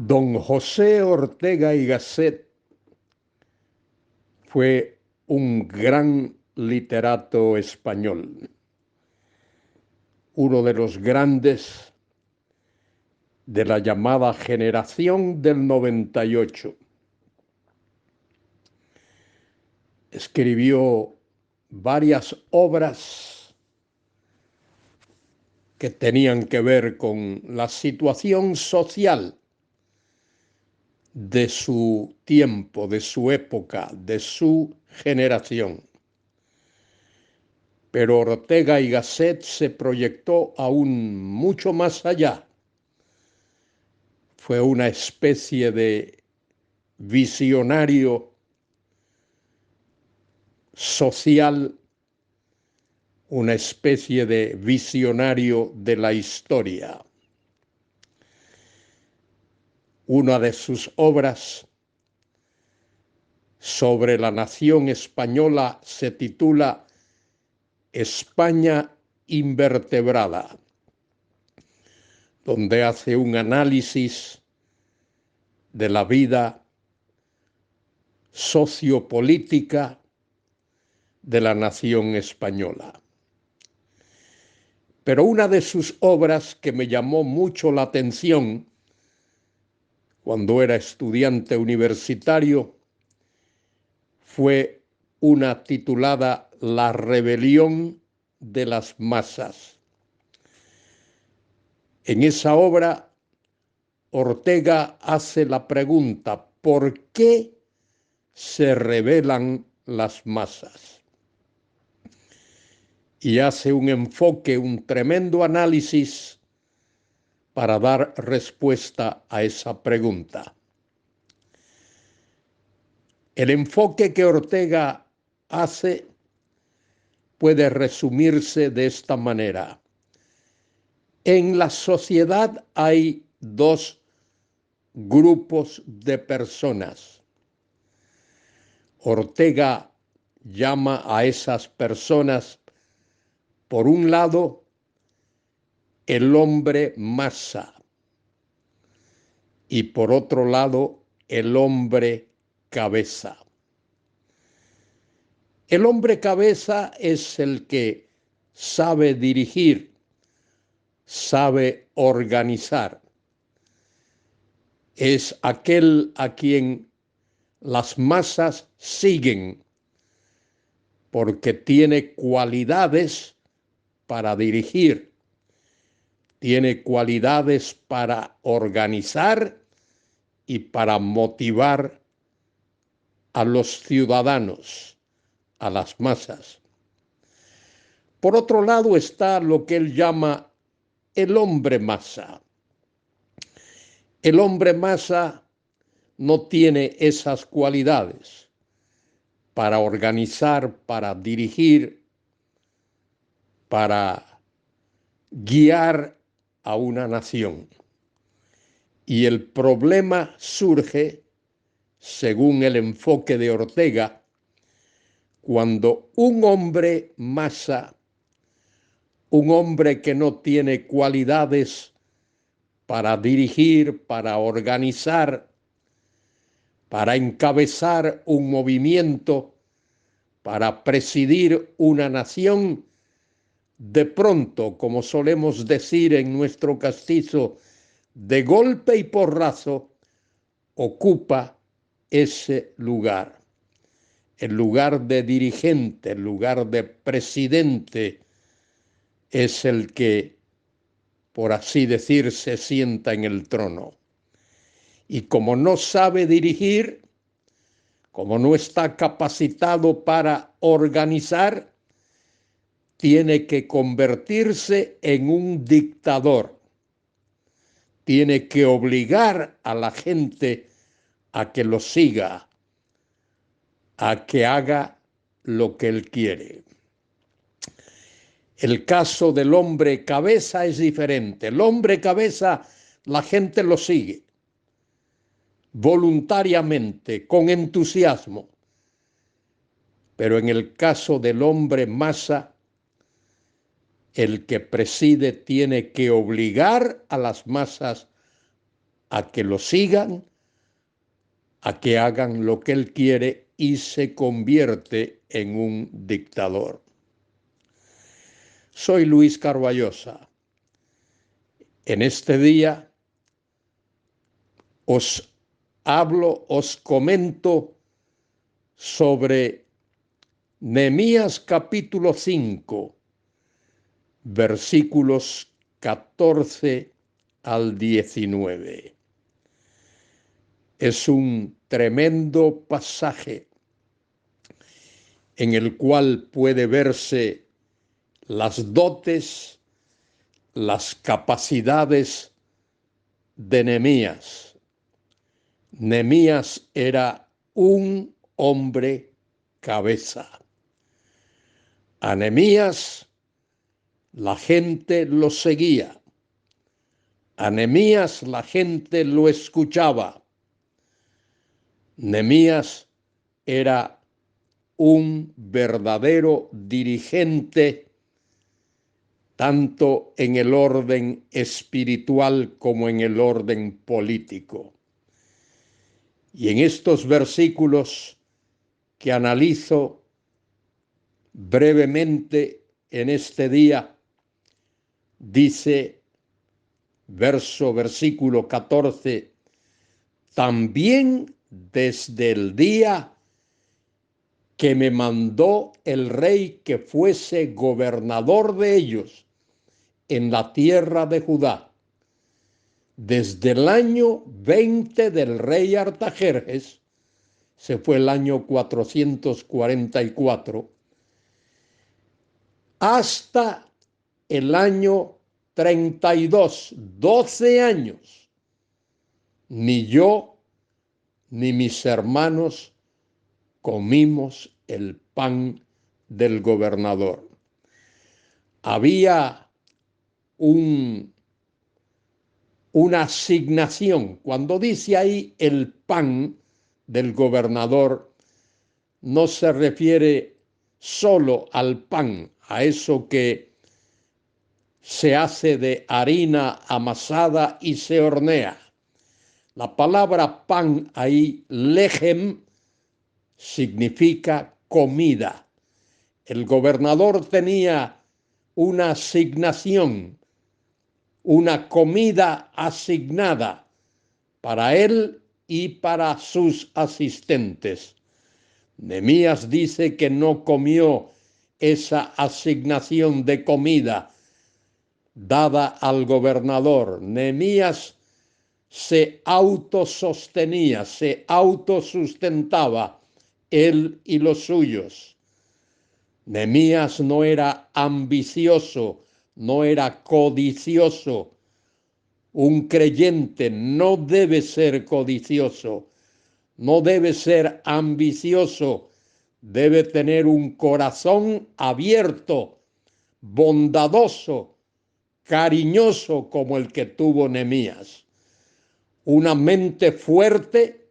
Don José Ortega y Gasset fue un gran literato español, uno de los grandes de la llamada generación del 98. Escribió varias obras que tenían que ver con la situación social de su tiempo, de su época, de su generación. Pero Ortega y Gasset se proyectó aún mucho más allá. Fue una especie de visionario social, una especie de visionario de la historia. Una de sus obras sobre la nación española se titula España invertebrada, donde hace un análisis de la vida sociopolítica de la nación española. Pero una de sus obras que me llamó mucho la atención cuando era estudiante universitario fue una titulada La rebelión de las masas. En esa obra, Ortega hace la pregunta: ¿por qué se rebelan las masas? Y hace un enfoque, un tremendo análisis para dar respuesta a esa pregunta. El enfoque que Ortega hace puede resumirse de esta manera. En la sociedad hay dos grupos de personas. Ortega llama a esas personas, por un lado, el hombre masa y por otro lado, el hombre cabeza. El hombre cabeza es el que sabe dirigir, sabe organizar. Es aquel a quien las masas siguen porque tiene cualidades para dirigir, tiene cualidades para organizar y para motivar a los ciudadanos, a las masas. Por otro lado está lo que él llama el hombre masa. El hombre masa no tiene esas cualidades para organizar, para dirigir, para guiar a una nación. Y el problema surge, según el enfoque de Ortega, cuando un hombre masa, un hombre que no tiene cualidades para dirigir, para organizar, para encabezar un movimiento, para presidir una nación, de pronto, como solemos decir en nuestro castizo, de golpe y porrazo, ocupa ese lugar. El lugar de dirigente, el lugar de presidente, es el que, por así decir, se sienta en el trono. Y como no sabe dirigir, como no está capacitado para organizar, tiene que convertirse en un dictador. Tiene que obligar a la gente a que lo siga, a que haga lo que él quiere. El caso del hombre cabeza es diferente. El hombre cabeza, la gente lo sigue voluntariamente, con entusiasmo. Pero en el caso del hombre masa, el que preside tiene que obligar a las masas a que lo sigan, a que hagan lo que él quiere y se convierte en un dictador. Soy Luis Carballosa. En este día os hablo, os comento sobre Nehemías capítulo 5, versículos 14 al 19. Es un tremendo pasaje en el cual puede verse las dotes, las capacidades de Nehemías. Nehemías era un hombre cabeza. A Nehemías la gente lo seguía. A Nehemías la gente lo escuchaba. Nehemías era un verdadero dirigente tanto en el orden espiritual como en el orden político. Y en estos versículos que analizo brevemente en este día, dice versículo 14, también desde el día que me mandó el rey que fuese gobernador de ellos en la tierra de Judá, desde el año 20 del rey Artajerjes, se fue el año 444, hasta el año 32, 12 años, ni yo ni mis hermanos comimos el pan del gobernador. Había una asignación. Cuando dice ahí el pan del gobernador, no se refiere solo al pan, a eso que se hace de harina amasada y se hornea. La palabra pan ahí, lechem, significa comida. El gobernador tenía una asignación, una comida asignada para él y para sus asistentes. Nehemías dice que no comió esa asignación de comida dada al gobernador. Nehemías se autosostenía, se autosustentaba él y los suyos. Nehemías no era ambicioso, no era codicioso. Un creyente no debe ser codicioso, no debe ser ambicioso, debe tener un corazón abierto, bondadoso, cariñoso como el que tuvo Nehemías. Una mente fuerte,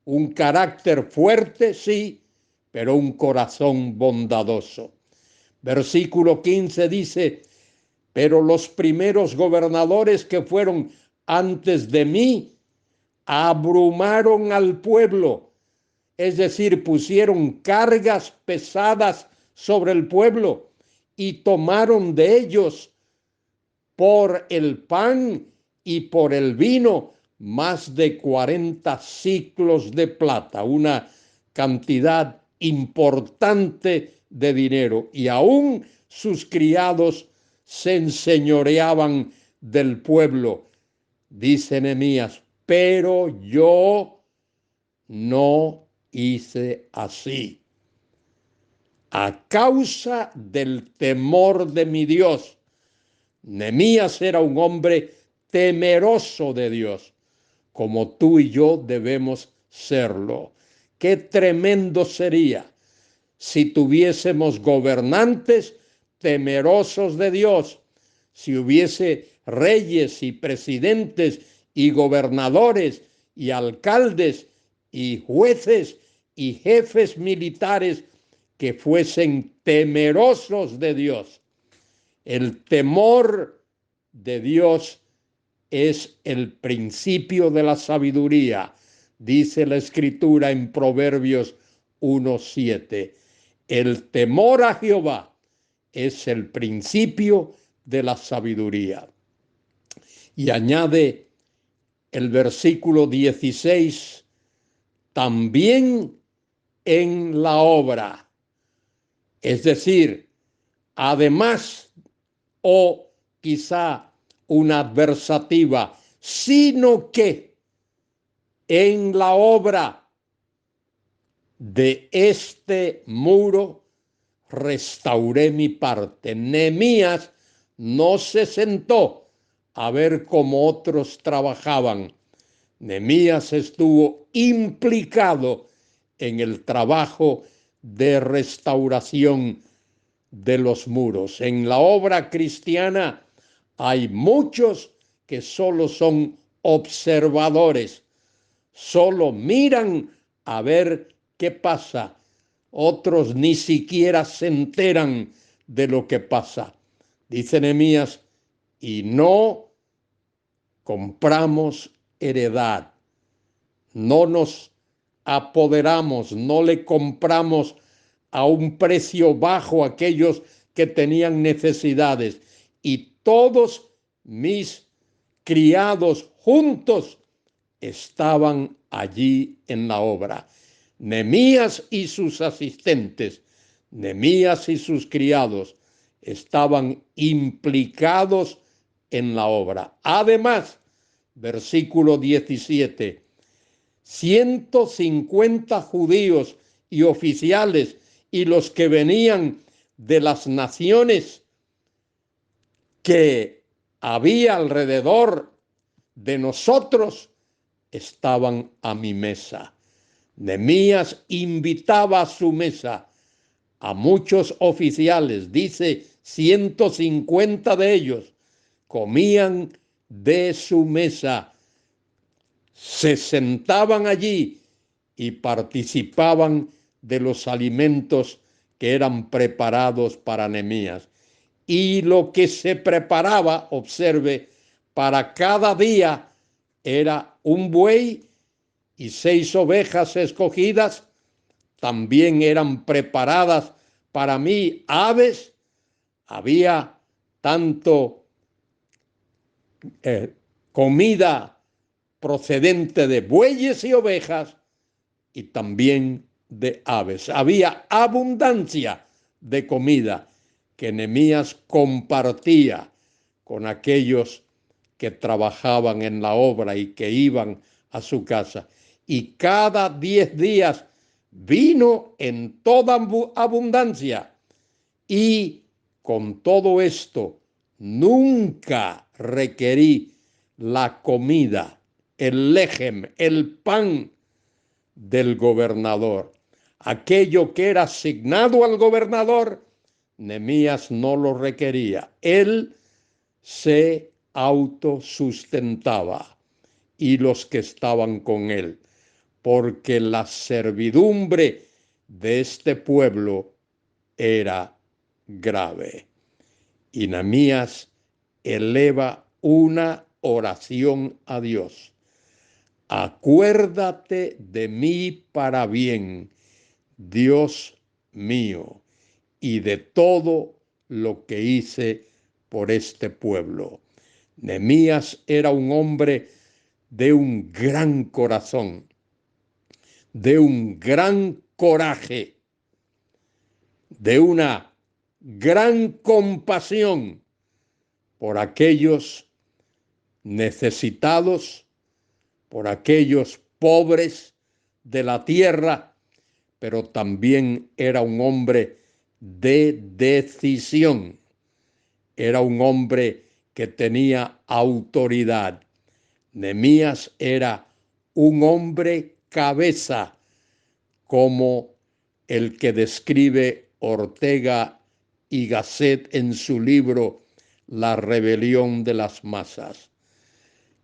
un carácter fuerte, sí, pero un corazón bondadoso. Versículo 15 dice, pero los primeros gobernadores que fueron antes de mí abrumaron al pueblo, es decir, pusieron cargas pesadas sobre el pueblo y tomaron de ellos por el pan y por el vino más de 40 siclos de plata, una cantidad importante de dinero, y aún sus criados se enseñoreaban del pueblo. Dice Nehemías, pero yo no hice así. A causa del temor de mi Dios. Nehemías era un hombre temeroso de Dios, como tú y yo debemos serlo. Qué tremendo sería si tuviésemos gobernantes temerosos de Dios, si hubiese reyes y presidentes y gobernadores y alcaldes y jueces y jefes militares que fuesen temerosos de Dios. El temor de Dios es el principio de la sabiduría, dice la Escritura en Proverbios 1:7. El temor a Jehová es el principio de la sabiduría. Y añade el versículo 16, también en la obra, es decir, además o quizá una adversativa, sino que en la obra de este muro restauré mi parte. Nehemías no se sentó a ver cómo otros trabajaban. Nehemías estuvo implicado en el trabajo de restauración de los muros. En la obra cristiana hay muchos que solo son observadores, solo miran a ver qué pasa. Otros ni siquiera se enteran de lo que pasa. Dice Nehemías, y no compramos heredad, no nos apoderamos, no le compramos a un precio bajo a aquellos que tenían necesidades. Y todos mis criados juntos estaban allí en la obra. Nehemías y sus asistentes, Nehemías y sus criados estaban implicados en la obra. Además, versículo 17, 150 judíos y oficiales y los que venían de las naciones que había alrededor de nosotros estaban a mi mesa. Nehemías invitaba a su mesa a muchos oficiales, dice 150 de ellos, comían de su mesa, se sentaban allí y participaban de los alimentos que eran preparados para Nehemías. Y lo que se preparaba, observe, para cada día era un buey y 6 ovejas escogidas. También eran preparadas para mí aves. Había tanto comida procedente de bueyes y ovejas y también de aves. Había abundancia de comida que Nehemías compartía con aquellos que trabajaban en la obra y que iban a su casa. Y cada 10 días vino en toda abundancia. Y con todo esto, nunca requerí la comida, el lejem, el pan del gobernador. Aquello que era asignado al gobernador, Nehemías no lo requería. Él se autosustentaba y los que estaban con él, porque la servidumbre de este pueblo era grave. Y Nehemías eleva una oración a Dios. Acuérdate de mí para bien, Dios mío, y de todo lo que hice por este pueblo. Nehemías era un hombre de un gran corazón, de un gran coraje, de una gran compasión por aquellos necesitados, por aquellos pobres de la tierra, pero también era un hombre de decisión. Era un hombre que tenía autoridad. Nehemías era un hombre cabeza, como el que describe Ortega y Gasset en su libro La rebelión de las masas.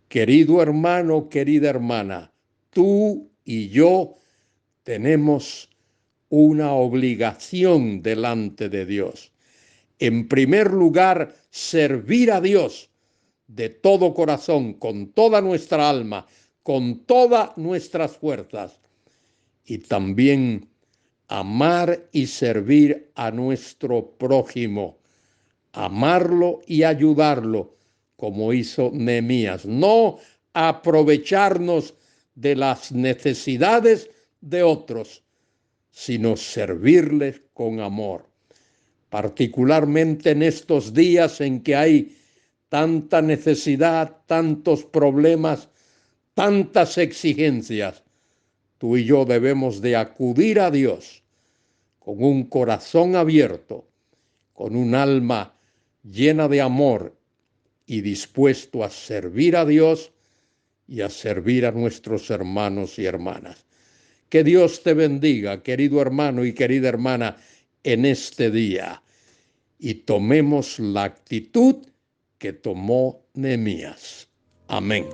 Querido hermano, querida hermana, tú y yo tenemos una obligación delante de Dios. En primer lugar, servir a Dios de todo corazón, con toda nuestra alma, con todas nuestras fuerzas, y también amar y servir a nuestro prójimo, amarlo y ayudarlo, como hizo Nehemías. No aprovecharnos de las necesidades de otros, sino servirles con amor. Particularmente en estos días en que hay tanta necesidad, tantos problemas, tantas exigencias, tú y yo debemos de acudir a Dios con un corazón abierto, con un alma llena de amor y dispuesto a servir a Dios y a servir a nuestros hermanos y hermanas. Que Dios te bendiga, querido hermano y querida hermana, en este día, y tomemos la actitud que tomó Nehemías. Amén.